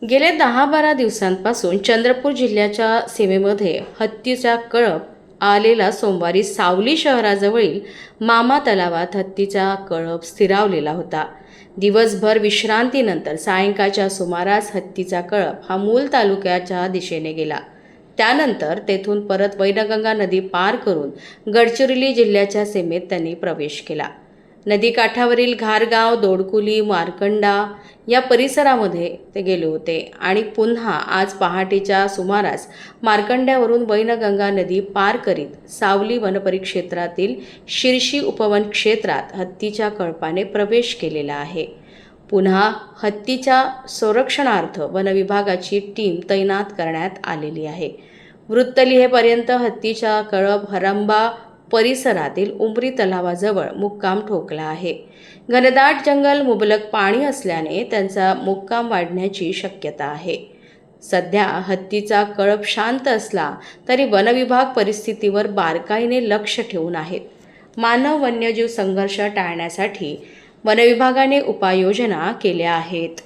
गेल्या 10-12 दिवसांपासून चंद्रपूर जिल्ह्याच्या सीमेमध्ये हत्तीचा कळप आलेला सोमवारी सावली शहराजवळील मामा तलावात हत्तीचा कळप स्थिरावलेला होता। दिवसभर विश्रांतीनंतर सायंकाळच्या सुमारास हत्तीचा कळप हा मूल तालुक्याच्या दिशेने गेला। त्यानंतर तेथून परत वैनगंगा नदी पार करून गडचिरोली जिल्ह्याच्या सीमेत त्यांनी प्रवेश केला। नदीकाठावरील घारगाव, दोडकुली, मारकंडा या परिसरामध्ये ते गेले होते आणि पुन्हा आज पहाटेच्या सुमारास मारकंड्यावरून वैनगंगा नदी पार करीत सावली वनपरिक्षेत्रातील शिरशी उपवन क्षेत्रात हत्तीच्या कळपाने प्रवेश केलेला आहे। पुन्हा हत्तीच्या संरक्षणार्थ वनविभागाची टीम तैनात करण्यात आलेली आहे। वृत्त लिहेपर्यंत हत्तीचा कळप हरंबा परिसरातील उमरी तलावाजवळ मुक्काम ठोकला आहे। घनदाट जंगल, मुबलक पाणी असल्याने त्यांचा मुक्काम वाढण्याची शक्यता आहे। सध्या हत्तीचा कळप शांत असला तरी वनविभाग परिस्थितीवर बारकाईने लक्ष ठेवून आहेत। मानव वन्यजीव संघर्ष टाळण्यासाठी वनविभागाने उपाययोजना केल्या आहेत।